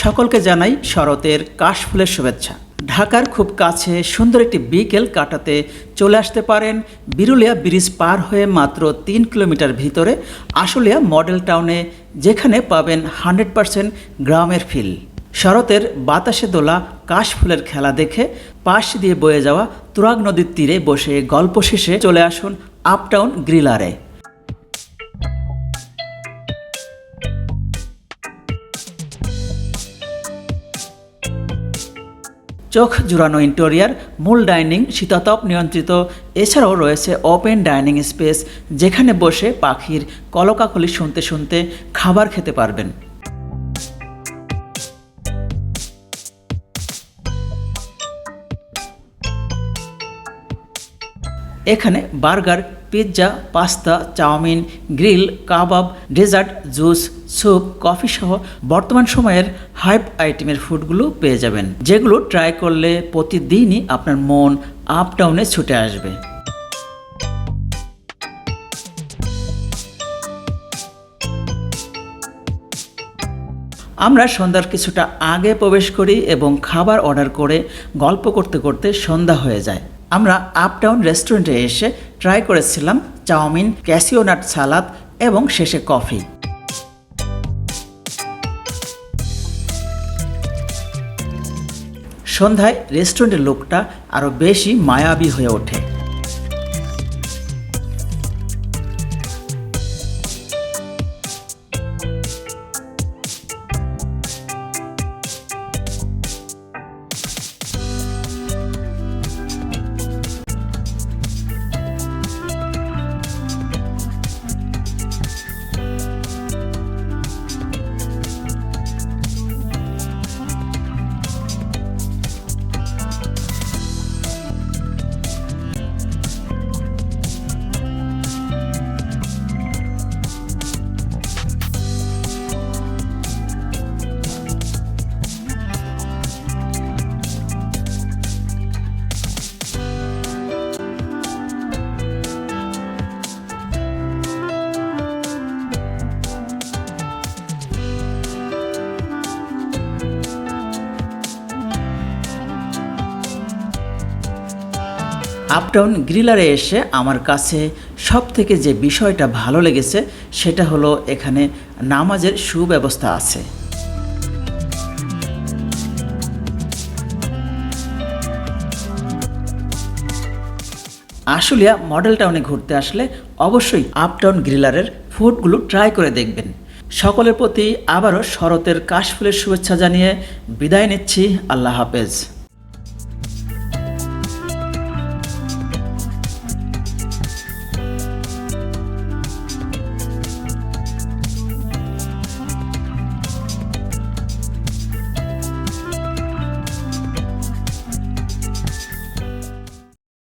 সকলকে জানাই শরতের কাশফুলের শুভেচ্ছা। ঢাকার খুব কাছে সুন্দর একটি বিকেল কাটাতে চলে আসতে পারেন বিরুলিয়া ব্রিজ পার হয়ে মাত্র ৩ কিলোমিটার ভিতরে আশুলিয়া মডেল টাউনে, যেখানে পাবেন 100% গ্রামের ফিল। শরতের বাতাসে দোলা কাশফুলের খেলা দেখে পাশ দিয়ে বয়ে যাওয়া তুরাগ নদীর তীরে বসে গল্প শেষে চলে আসুন আপটাউন গ্রিলারে। চোখ জুড়ানো ইন্টেরিয়ার, মূল ডাইনিং শীতাতপ নিয়ন্ত্রিত, এছাড়াও রয়েছে ওপেন ডাইনিং স্পেস, যেখানে বসে পাখির কলকাকলি শুনতে শুনতে খাবার খেতে পারবেন। এখানে burger, pizza, pasta, chow mein, grill, কাবাব, ডেজার্ট, জুস, স্যুপ, কফি সহ বর্তমান সময়ের হাইপ আইটেমের ফুডগুলো পেয়ে যাবেন, যেগুলো ট্রাই করলে প্রতিদিনই আপনার মন আপটাউনে ছুটে আসবে। আমরা সন্ধ্যার কিছুটা আগে প্রবেশ করি এবং খাবার অর্ডার করে গল্প করতে করতে সন্ধ্যা হয়ে যায়। আমরা আপটাউন রেস্টুরেন্টে এসে ট্রাই করেছিলাম চাউমিন, ক্যাসিও নাট সালাদ এবং শেষে কফি। সন্ধ্যায় রেস্টুরেন্টের লোকটা আরও বেশি মায়াবী হয়ে ওঠে। আপটাউন গ্রিলারে এসে আমার কাছে সবথেকে যে বিষয়টা ভালো লেগেছে সেটা হলো এখানে নামাজের সুব্যবস্থা আছে। আশুলিয়া মডেল টাউনে ঘুরতে আসলে অবশ্যই আপটাউন গ্রিলারের ফুডগুলো ট্রাই করে দেখবেন। সকলের প্রতি আবারও শরতের কাশফুলের শুভেচ্ছা জানিয়ে বিদায় নিচ্ছি। আল্লাহ হাফেজ।